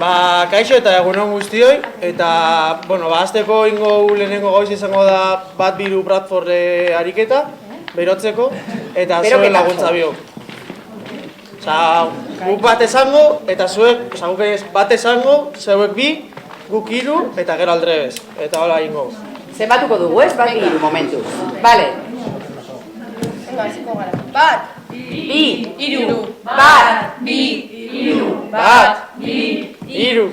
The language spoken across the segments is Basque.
Kaixo eta egunon guztioi, eta, azteko ingo lehenengo gauza izango da bat biru Bradford ariketa, berotzeko, eta zuen laguntza biok. Guk bat esango, eta zuek, guk bat esango, zeuek bi, guk hiru, eta gero aldrebez, eta hola ingo. Zenbatuko dugu, ez? Bat hiru momentuz. Bale. Bat, bi, hiru, bat, bi, hiru, Bat, bi, hiru,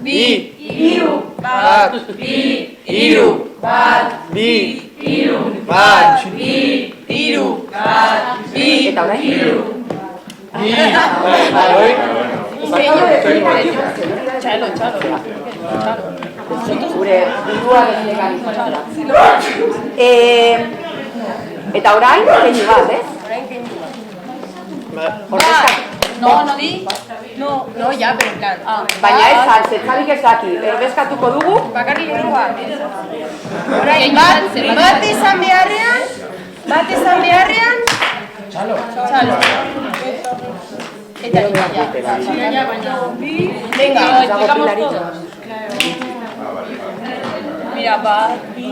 bi, hiru, bat, bi, hiru, bi, hiru, bat, bi, hiru, bi, eta orain? Gure burua eta orain, keinu bat, ez? No di? No, ya, pero en plan. Baina ez zetzarik ezaki, erdezkatuko dugu? Bakarrik burua. Orain, bat izan beharrean, txalo. Eta ya, baina. Venga, explicamos todos. Mira, bat, bi.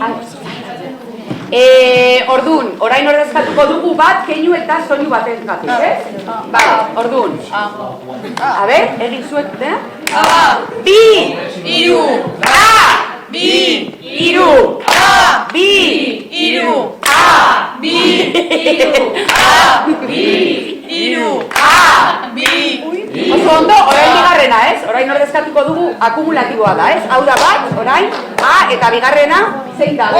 Ordun, orain ordezkatuko dugu bat, keinu eta soinu baten gatik, ez? Ordun. A ber, egin zuek, bi, hiru, bi, hiru, bi, hiru, bi, hiru, bi. Oso ondo, orain bigarrena, ez? Orain ordezkatuko dugu akumulatiboa da, ez? Hau da bat, orain, eta bigarrena, zein da?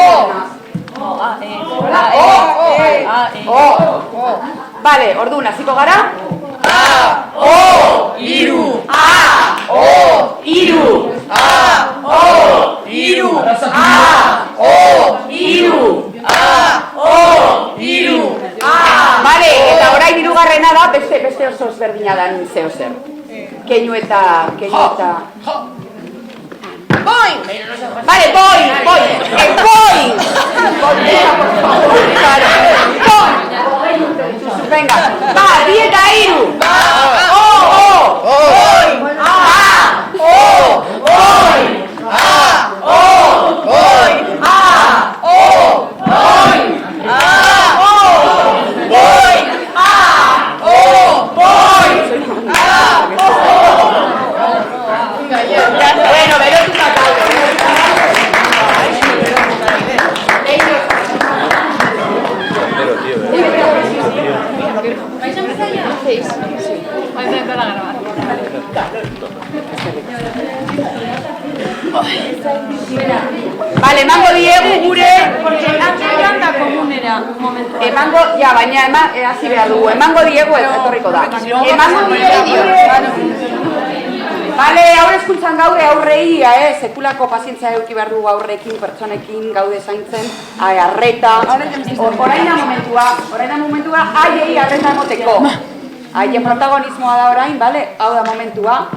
Bale, orduan, hasiko gara? Hiru, Hiru, hiru, hiru, Bale, eta orain hirugarrena da, beste oso ezberdina da zeo zer. Keinu eta... boing! Vale, boing! Venga, bi eta hiru! Bueno, berotu fatal. ¿Vais a empezar ya? Sí. Voy a empezar a grabar. Vale, emango diegu gure... Emango, baina hasi behar dugu. Emango diegu etorriko da. Emango diegu gure... Bale, aurre eskuntzan gaude aurrei, sekulako pazientzia eduki behar dugu aurrekin, pertsonekin, gaude zaintzen, arreta. Orain da momentua, haiei arreta emoteko. Haien protagonismoa da orain, bale? Hau da momentua.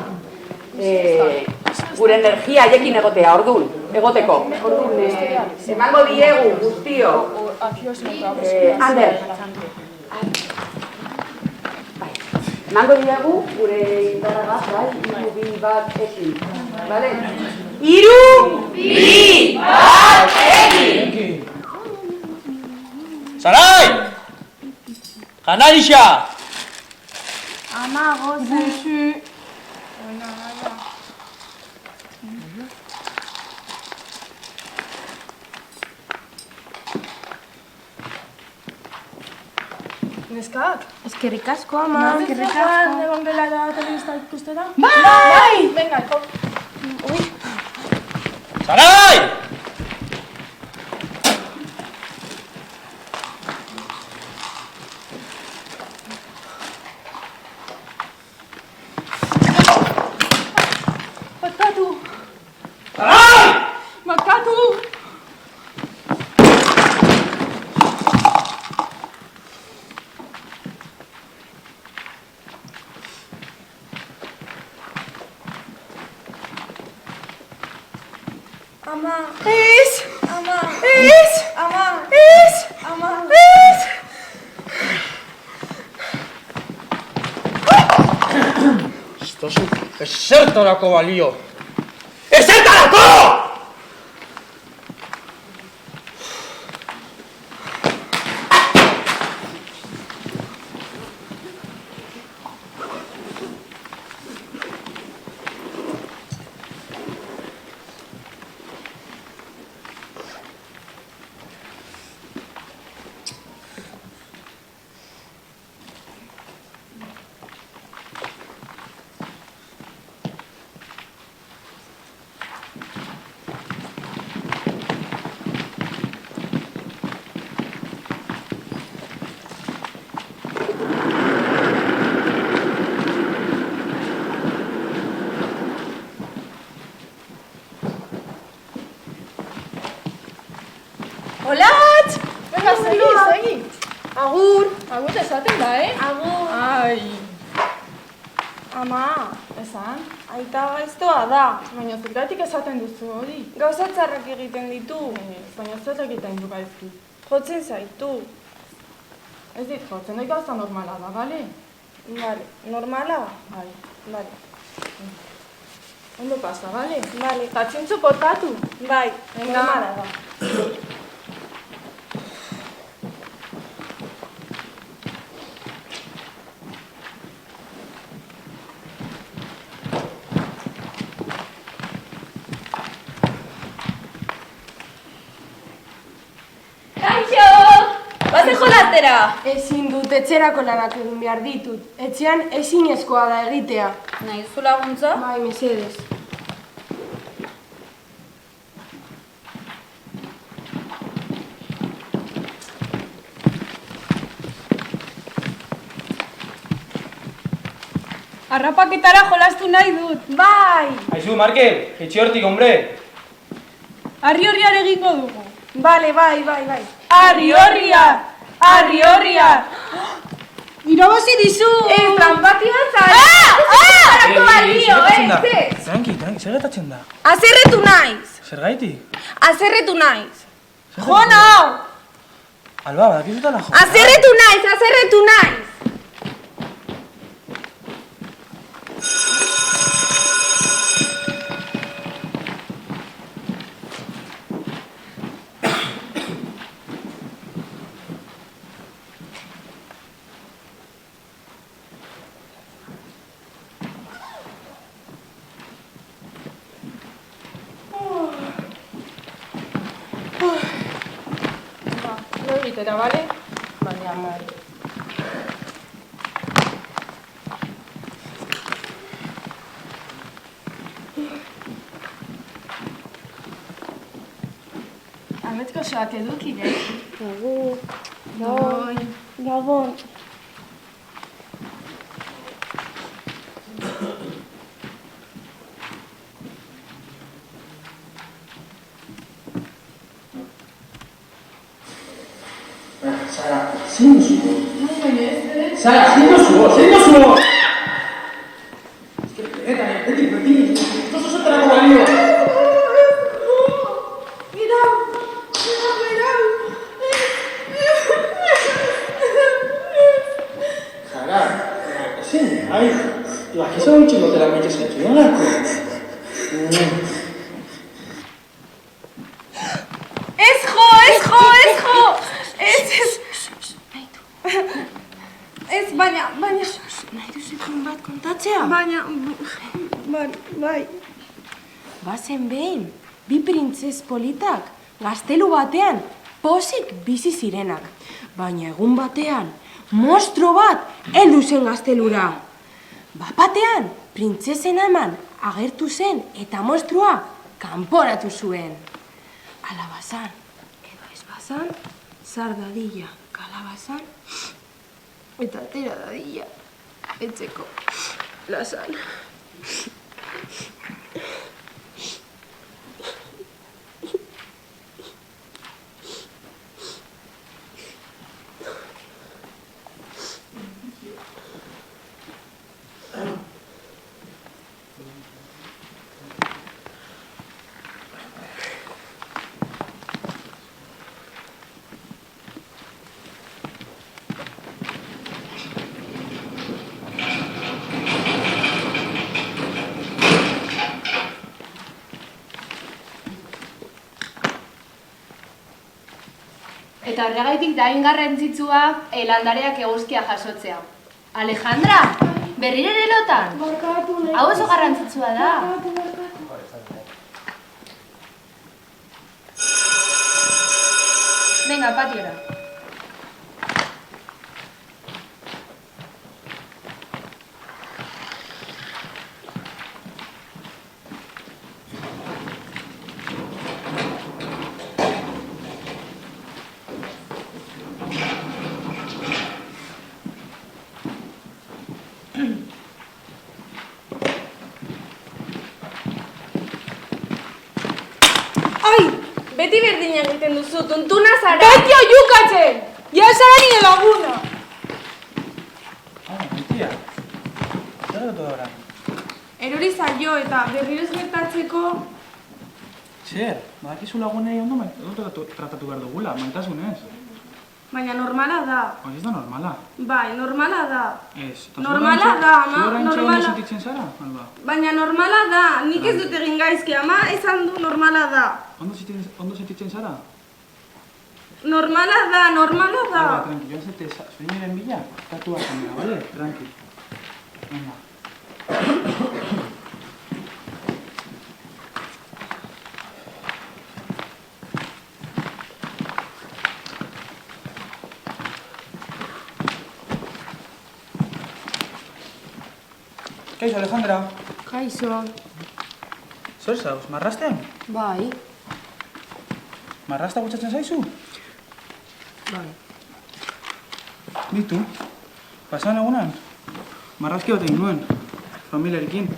Gure energia haiekin egotea, egoteko. Emango diegu guztio. Ander. Emango diegu gure indarra bat, hiru, bi, bat, ekin. Bale? Hiru, bi, bat, ekin! Sarai! Janarixa! Ama, goze. Neskak? Eskerrik asko, ama. Eskerrik asko. Egon gela da telebista ikustera? Bai! Venga, Sarai! Bakatu! Sarai! Bakatu! Ama. Ama. Ezertarako balio! Ezertarako! Olatz! Venga, segi! Agur! Agur esaten da, Agur! Ai! Ama, esan? Aita gaiztoa da, baina zergatik esaten duzu hori? Gauza txarrak egiten ditu. Baina zer egiten du gaizki? Jotzen zaitu. Ez dit jotzen, nahi gauza normala da, bale? Bale, normala? Bai, bale. Ondo pasa, bale? Bale. Tatzintzu potatu? Bai, normala da. Ezin dut etxerako lanak egin behar ditut. Etxean ezinezkoa da egitea. Nahi zu laguntza? Bai, mesedez. Arrapaketara jolastu nahi dut. Bai! Aizu, Markel, etxe hortik, hombre! Arri-horriar egingo dugu. Bale, bai. Arri-horriar! Arri-horriar! Irabazi dizu! Tranpati bat zara! Zarako balio, Tranqui, zer gertatzen da? Azerretu naiz! Zer gaitik? Azerretu naiz! Jo nau! Alba, badakizutela jo? Azerretu naiz! Lo egitera, bale? Bale, amari. Ametko soak eduki, Agur. Gabon. Sara, zein duzuko? Sara, zein duzuko? Beti, tozo zertarako balio! Sara, zein, ai, bakizan utxiko dela maite zaitu nolako? Ez, baina... Nahi duzukun bat kontatzea? Baina... Bai... Bazen behin, 2 printzes politak gaztelu batean pozik bizi zirenak. Baina egun batean, monstro bat heldu zen gaztelura. Bapatean, printzesen aman agertu zen eta monstrua kanporatu zuen. Alabazan, edo ez bazan, zar dadila kalabazan, eta atera dadila etxeko lasan. Eta horregaitik da garrantzitsua landareak eguzkia jasotzea. Alejandra, berriro ere lotan? Hau oso garrantzitsua da. Venga, patiora. Beti berdina egiten duzu, tuntuna zara. Beti oiukatzen! Ja zara nire laguna! Maitia, zer dut dora? Erori zaio eta berriro ez gertatzeko... Zer, badakizu lagunei ondo tratatu behar dugula, maitasunez. Baina normala da. Hori ez da normala. Bai, normala da. Ez, Normala da, ama, Zu orain normala. ondo sentitzen zara, alba? Baina normala da, nik ez dut egin gaizki, ama esan du normala da. Ondo sentitzen zara? Normala da. Alba, tranqui, joan zete, zuri miren bila, tatu bat zanera, bale? Tranqui. Venga. Kaixo, Alejandra. Kaixo. Zer zauz, marrasten? Bai. Marrasta gutxatzen zaizu? Bai. Bitu, pasan egunan, marrazki bat egin nuen, familiarekin.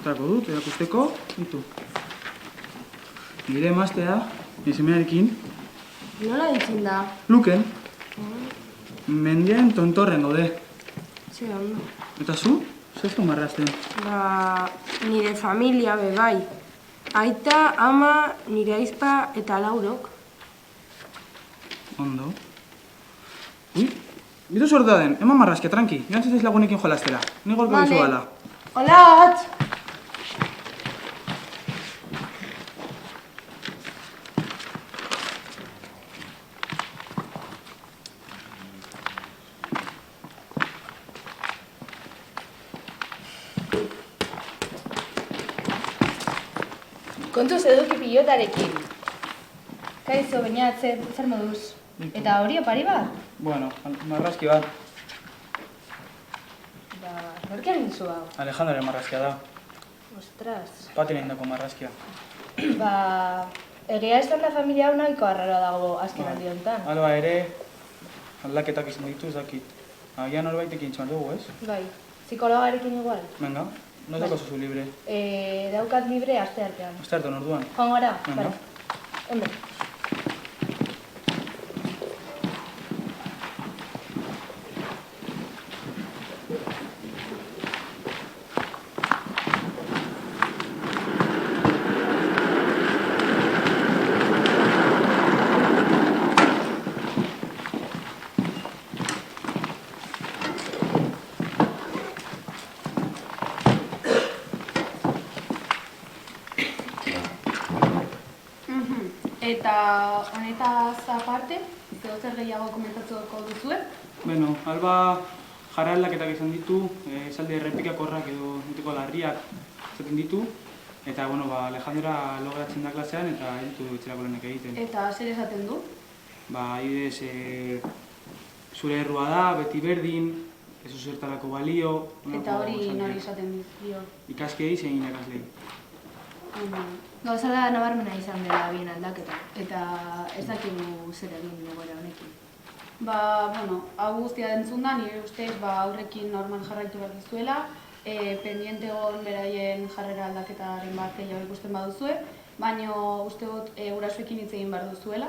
Trako dut, erakusteko, bitu. Nire emaztea, izemearekin, Nola ditzen da? Luken, mendien tontorren gaude. Zer ondo. Eta zu? Zer zu marrazten? Nire familia be bai. Aita, ama, nire aizpa eta laurok. Ondo. Ui, bitu sortu da den, eman marrazkia, tranqui. Joan zaiz lagunekin jolastera. Ni golko dizu gala. Hola, atz! Kontuz eduki pilotarekin. Kaixo, bainat, zer moduz? Eta hori opari bat? Bueno, marrazki bat. Norki egin zu hau? Alejandroren marrazkia da. Ostras. Patien indako marrazkia. Egia esan da familia hau nahiko arraroa dago azken aldi honetan. Alba ere, aldaketak izan ditu zakit. Agian horbaitekin txan dugu, ez? Bai, psikologarekin igual. Venga, no dako zuzu libre. Daukat libre aste artean. Aste arte orduan. Joan gara? Venga. Ondo. Eta honetaz aparte, zer gehiago komentatzeko duzue? Bueno, Alba jara aldaketak izan ditu, esaldi errepikakorrak edo mitiko larriak izaten ditu. Eta, bueno, Alejandra logratzen da klasean eta ditu etxerako lanak egiten. Eta zer esaten du? Adibidez, zure errua da, beti berdin, ez zertarako balio. Eta hori nori esaten dio? Ikaskei zein irakaslei. Gauza da nabarmena izan dela bien aldaketa, eta ez dakigu zer egin egoera honekin. Bueno, hau guztia entzun da, nire ustez aurrekin normal jarraitu behar dizuela, pendiente egon beraien jarrera aldaketaren bat gehiago ikusten baduzue, baina uste dut gurasoekin hitz egin behar duzuela.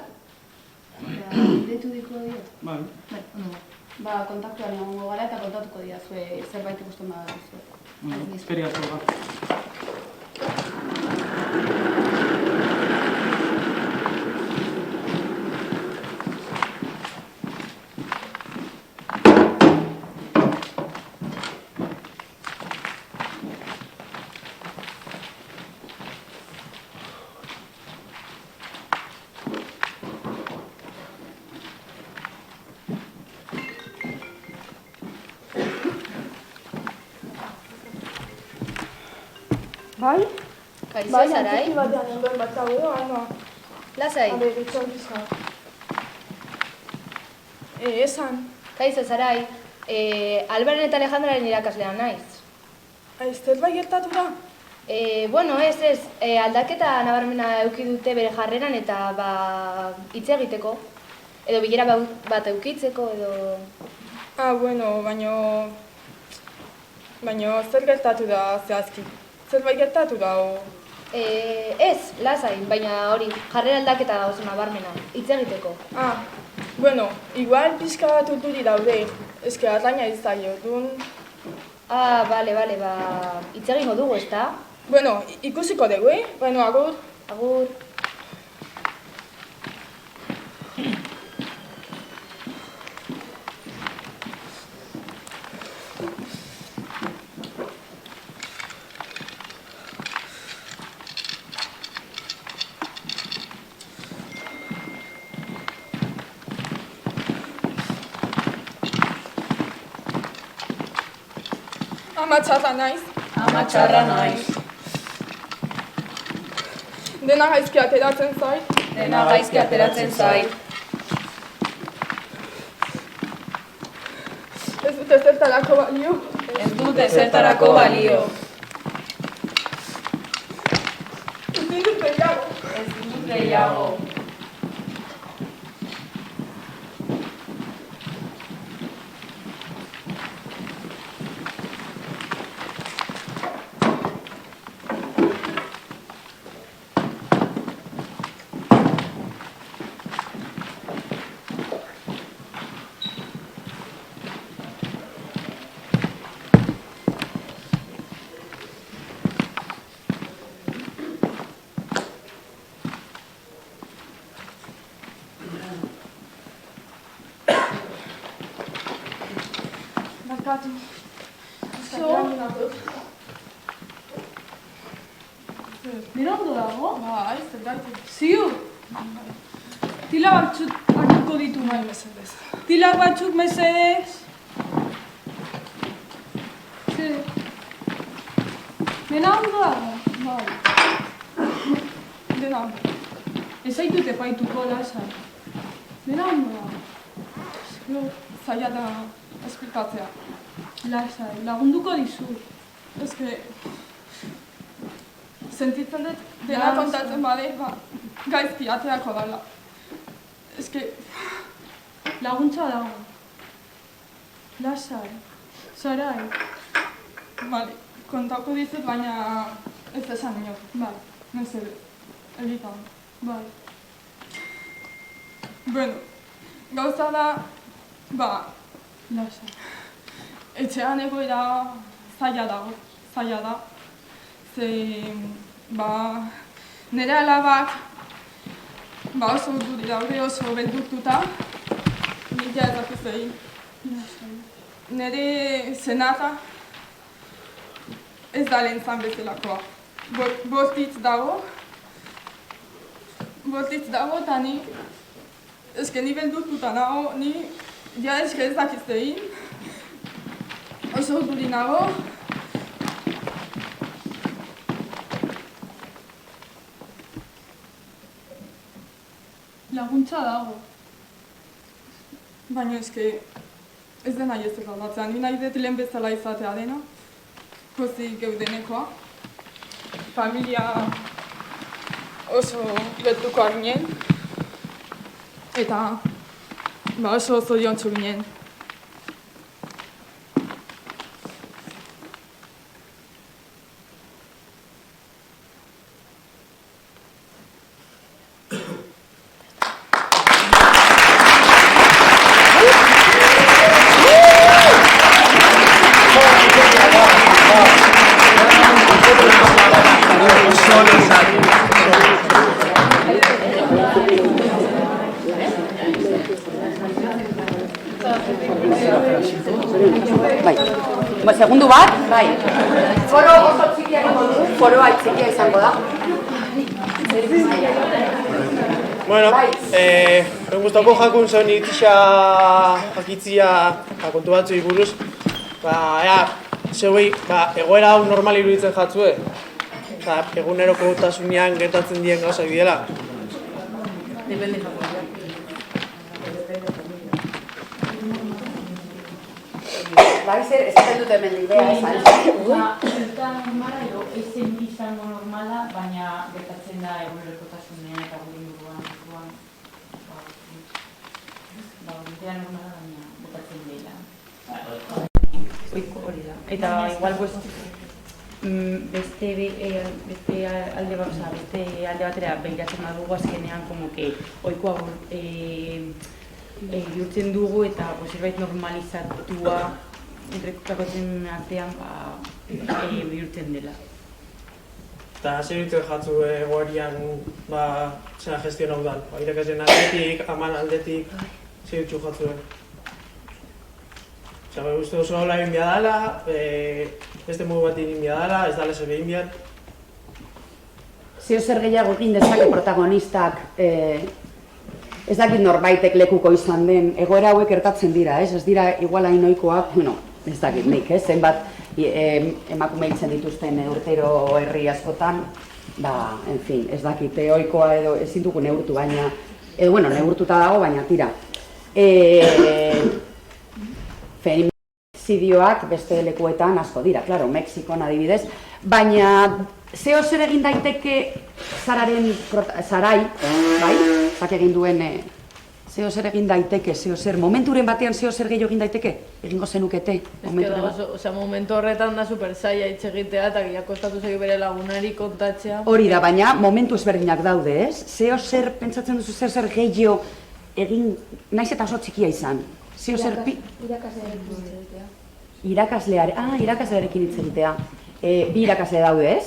Deitu diko diot? Bai. Ondo. Kontaktuan egongo gara eta kontatuko didazue zerbait ikusten baduzue. Eskerrik asko. Bai? Kaixo, Bai, Sarai? antzerki batean nengoen bat zago, Ana. Lasai? Habe, gitxon bizka. Esan. Kaixo, Sarai? Alberen eta Alejandraren irakaslean naiz. Zerbait gertatu da? Bueno, ez. Aldaketa nabarmena eduki dute bere jarreran eta hitz egiteko. Edo bilera bat eukitzeko, edo... Bueno, baino zer gertatu da zehazki? Zerbait gertatu da, o... Ez, lasai, baina hori, jarrera aldaketa oso nabarmena, hitz egiteko. Bueno, igual pixka bat urduri daude, eske arraina izaio, dun... Bale, hitz egingo dugu, ezta? Bueno, ikusiko dugu, Bueno, agur. Agur. Ama txarra naiz. Ama txarra naiz. Dena gaizki ateratzen zait. Dena gaizki ateratzen zait. Ez dute zertarako balio. Ez dute zertarako balio. Ez dut gehiago. Ez dut gehiago. Barkatu. Nire ondo dago? Bai, zergatik. Ziur? Tila batzuk hartuko ditu. Bai, mesedez. Tila batzuk mesedez. Zer? Dena ondo dago? Bai. Dena. Ez zaitut epaituko lasai. Dena ondo dago? Jo, zaila da esplikatzea. Lasai, lagunduko dizut. Eske... Sentitzen dut dena Lasai. kontatzen bade, gaizki aterako dala. Eske... Laguntza dago. Lasai. Sarai. Bale, kontako dizut, baina ez esan inor. Bai, Mesedez, egitan. bai. Bueno, gauza da, Lasai. etxean egoera zaila dago, zaila da. Ze, nire alabak, oso urduri daude, oso beldurtuta, nik ez dakiz egin. Nire senata ez da lehen zan bezalakoa. Bortitz dago, eta ni, eske ni beldurtuta nago, ni eske ez dakiz egin. Oso urduri nago. Laguntza dago. Baina eske ez da nahi ez erraldatzea. Ni nahi dut lehen bezala izatea dena. Pozik geudenekoa. Familia oso gertukoa ginen. Eta oso zoriontsu ginen. Segundu bat, bai. Foro oso txikia izango du, foroa txikia izango da. Bueno, gustoko jakun zen itixa jakitzia kontu batzuei buruz. Zeuei, egoera hau normal iruditzen jatzue. egunerokotasunean gertatzen dien gauzak direla. Bai, zer, ezaten dute hemen idea, esan. Eta normala edo ezen izango normala, baina gertatzen da egunerokotasunean eta gure inguruan. Eta normala, baina gertatzen dela. Hori da. Eta igual, beste alde batera behiratzen badugu azkenean, como que oikoa bihurtzen dugu eta zerbait normalizatua entrekotakotzen artean bihurtzen dela. Eta zer ditu jatzu egoerian zera gestionau dan? Irakasleen aldetik, aman aldetik, zer ditu jatzu? Uste duzu hola egin behar dela, beste modu bat egin behar dela, ez dala zer egin behar. Zeo zer gehiago egin dezake protagonistak, ez dakit norbaitek lekuko izan den, egoera hauek gertatzen dira, ez dira igual hain ohikoak, ez dakit nik, zenbat emakume hiltzen dituzten urtero herri askotan, en fin, ez dakit, ohikoa edo ezin dugu neurtu, baina, neurtuta dago, baina tira. Feminizidioak beste lekuetan asko dira, klaro, Mexikon adibidez, baina zeo zer egin daiteke Sarai, bai, zak egin duen, zeo zer egin daiteke, momenturen batean zeo zer gehiago egin daiteke, egingo zenukete, momentu horretan da super zaila hitz egitea eta gehiago kostatu zaio bere lagunari kontatzea. Hori da, baina momentu ezberdinak daude, ez? Zeo zer pentsatzen duzu zer gehiago egin, naiz eta oso txikia izan. Irakaslearekin hitz egitea. Bi irakasle daude, ez?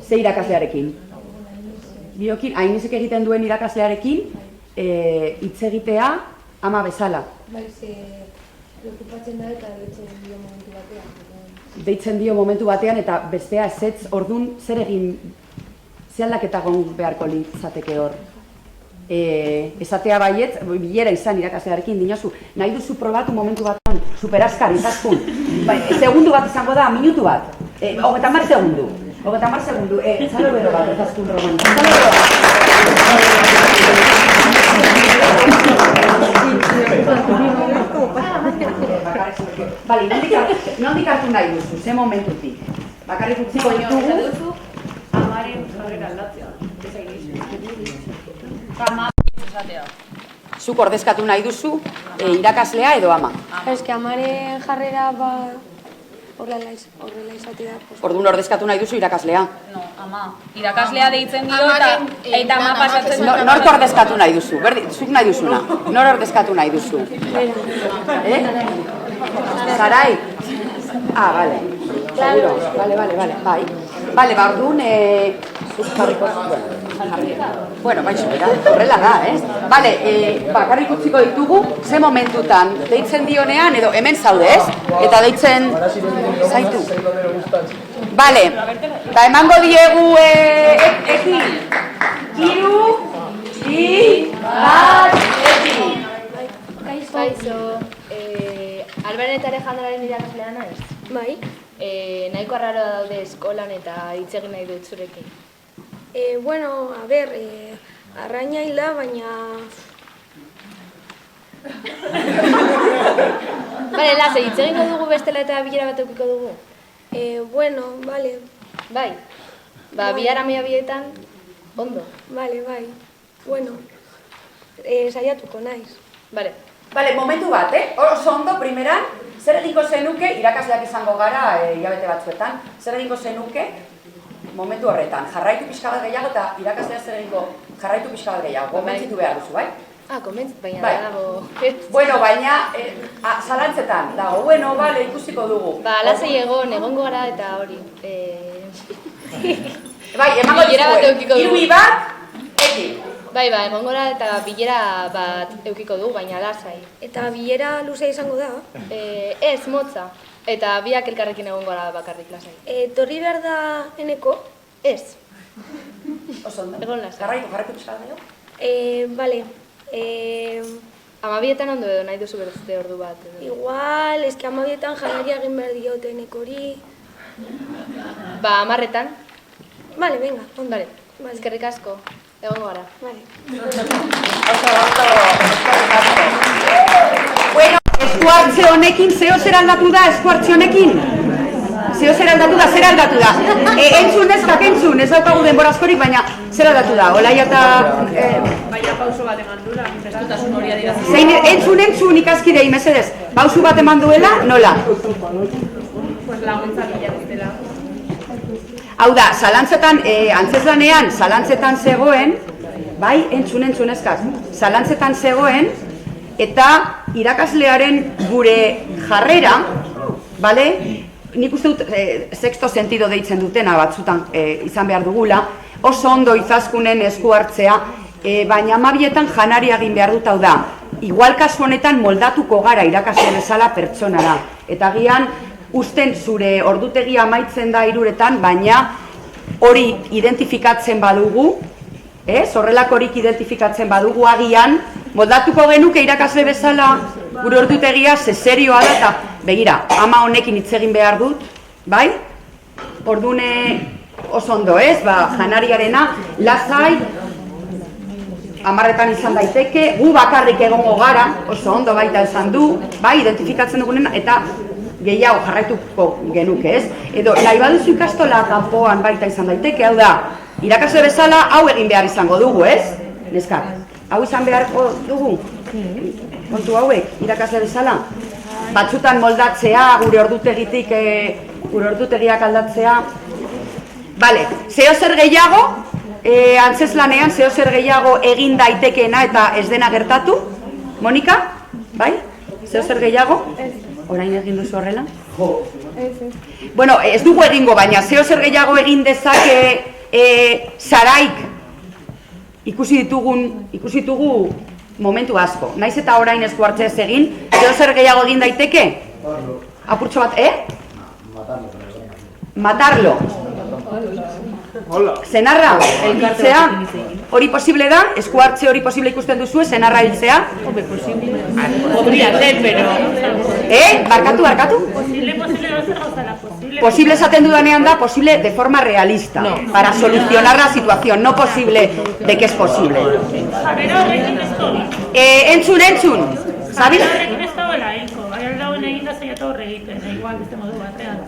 Ze irakaslearekin? Hainezek egiten duen irakaslearekin hitz egitea ama bezala. Bai, preocupatzen da eta deitzen dio momentu batean. Deitzen dio momentu batean eta bestea ezetz, orduan zer egin, ze aldaketa egon beharko litzateke hor? Esatea baietz, bilera izan irakaslearekin dinozu, nahi duzu probatu momentu batean, superaskar, izaskun. Segundu bat izango da, minutu bat. 30 segundu. 30 segundu. Zalo bero bat, izaskun roman. Zalo bero bat. Bale, nondik hartu nahi duzu, ze momentutik? Bakarrik utziko ditugu. Amaren jarrera aldatzea. Zuk ordezkatu nahi duzu, irakaslea edo ama? Ez que amaren jarrera horrela izatea. Orduan ordezkatu nahi duzu irakaslea? No, ama. Irakaslea deitzen dio eta ama pasatzen du. Nork ordezkatu nahi duzu? Zuk nahi duzuna? Nor ordezkatu nahi duzu? Sarai? Bale. Seguro? Bale. Bai. Bale, orduan, zuk jarriko zuen. Bueno, horrela da, ez? Bale, bakarrik utziko ditugu, ze momentutan, deitzen dionean, edo hemen zaude, ez? Eta deitzen zaitu. Bale, eta emango diegu ekin. 3, 2, 1, ekin. Kaixo, Alberen eta Alejandroaren irakaslea naiz? Bai. Nahiko arraro daude eskolan eta hitz egin nahi dut zurekin. Bueno, a ver, arraina hila, baina... Bale, lase, hitz egingo dugu bestela eta bilera bat eukiko dugu? Bueno, bale. Bai, bilara bietan, ondo. Bale, bai. Bueno, saiatuko naiz. Bale. Bale, momentu bat, oso ondo, primeran, zer egingo zenuke, irakasleak izango gara hilabete batzuetan, zer egingo zenuke, momentu horretan, jarraitu pixka bat gehiago eta irakaslea zer egingo jarraitu pixka bat gehiago, konbentzitu behar duzu, bai? Konbentzit, baina dago... Bueno, baina, zalantzetan dago, bueno, bale, ikusiko dugu. Lasai egongo gara eta hori... Bai, emango dizue, irui bat, ekin. Bai, egongo gara eta bilera bat eukiko dugu, baina lasai. Eta bilera luzea izango da? Ez, motza. Eta biak elkarrekin egongo gara bakarrik lasai. Torri behar da eneko? Ez. Oso ondo. Egon lasai. Jarraitu pixka bat gehiago? Bale. Amabietan ondo edo nahi duzu beste ordu bat. Igual, eski amabietan janaria egin behar diote enekori. 10:00. Vale, venga, ondo. Vale, eskerrik asko. Egongo gara. Vale. Bueno, eskuartze honekin, zeo zer aldatu da eskuartze honekin? Zeo zer aldatu da, zer aldatu da? Entzun neskak, entzun, ez daukagu denbora askorik, baina zer aldatu da? Olaia eta... Baina pauso bat eman duela, prestutasun hori adierazten. Zein, entzun ikaskidei, mesedez, pausu bat eman duela, nola? Pues laguntza bila dutela. Hau da, zalantzetan, antzeslanean, zalantzetan zegoen, bai, entzun eskak, zalantzetan zegoen, eta irakaslearen gure jarrera, bale, nik uste dut sexto sentido deitzen dutena batzutan izan behar dugula, oso ondo izazkunen esku hartzea, baina amabietan janari egin behar dut hau da. Igual kasu honetan moldatuko gara irakasle bezala pertsonara. Eta gian, usten zure ordutegia amaitzen da 3etan, baina hori identifikatzen badugu, horrelakorik identifikatzen badugu agian, moldatuko genuke irakasle bezala gure ordutegia serioa da eta begira, ama honekin hitz egin behar dut, bai? Ordune oso ondo ez, janariarena, lasai, 10etan izan daiteke, gu bakarrik egongo gara, oso ondo baita esan du, bai, identifikatzen dugunen, eta gehiago jarraituko genuke, ez? Edo, nahi baduzu ikastola kanpoan baita izan daiteke, hau da, irakasle bezala hau egin behar izango dugu, ez? Neskak, hau izan beharko dugu? Kontu hauek, irakasle bezala? Batzutan moldatzea, gure ordutegitik, gure ordutegiak aldatzea. Bale, zeo zer gehiago, antzeslanean, zeo zer gehiago egin daitekeena eta ez dena gertatu? Monika? Bai? Zeo zer gehiago? Orain egin duzu horrela? Bueno, ez dugu egingo, baina zeo zer gehiago egin dezake Saraik ikusi ditugu momentu asko. Naiz eta orain esku hartzez egin, zeo zer gehiago egin daiteke? Apurtxo bat, Matarlo. Zenarra, hiltzea, hori posible da? Esku hartze hori posible ikusten duzu, zenarra hiltzea? Hombre, posible. Podría ser, pero... Barkatu? Posible da zer gauzala, posible. Posible esaten dudanean da, posible de forma realista, para solucionar la situación, no posible de que es posible. Jarrera horrekin ez tobi. Entzun, sabes? Jarrera horrekin ez dagoela hilko, bai dauen egin da zaiatu aurre egiten, igual beste modu batean.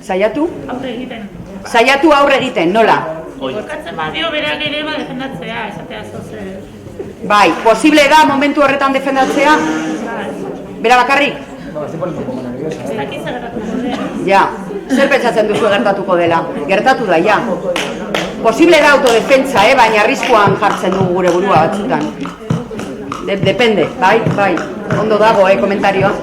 Saiatu? Aurre egiten. Saiatu aurre egiten, nola? Borkatzen badio berak ere defendatzea, esatea zoze. Bai, posible da momentu horretan defendatzea? Bera bakarrik? Ez dakit zer gertatuko dela. Ja, zer pentsatzen duzu gertatuko dela? Gertatu da, ja. Posible da autodefentsa, baina arriskuan jartzen dugu gure burua batzutan. Depende, bai, ondo dago, komentarioa.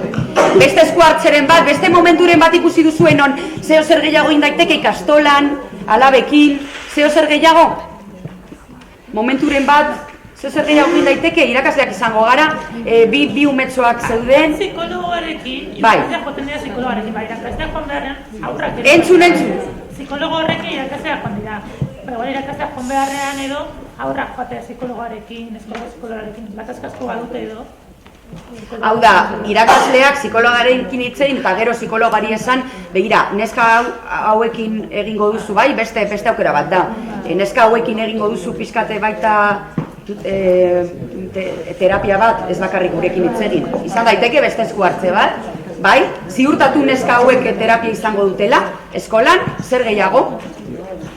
Beste esku hartzeren bat, beste momenturen bat ikusi duzuen on, zeo zer gehiago indaiteke ikastolan, alabekin, zeo zer gehiago? Momenturen bat, zeo zer gehiago indaiteke, irakasleak izango gara, bi umetxoak zeuden. Psikologoarekin, irakasleak joten dira psikologoarekin, irakasleak joan beharrean aurrak edo. Entzun. Psikologo horrekin irakasleak joan dira. Irakasleak joan beharrean edo, aurrak joatea psikologoarekin, eskola psikologoarekin, gatazkastu badute edo. Hau da, irakasleak psikologarekin hitzein eta gero psikologari esan, begira, neska hauekin egingo duzu, bai, beste aukera bat da. Neska hauekin egingo duzu pizkate baita terapia bat, ez bakarrik gurekin hitzegin. Izan daiteke beste esku hartze bat, bai, ziurtatu neska hauek terapia izango dutela, eskolan, zer gehiago?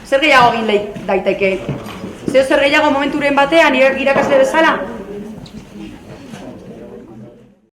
Zer gehiago egin daiteke? Zer gehiago momenturen batean irakasle bezala?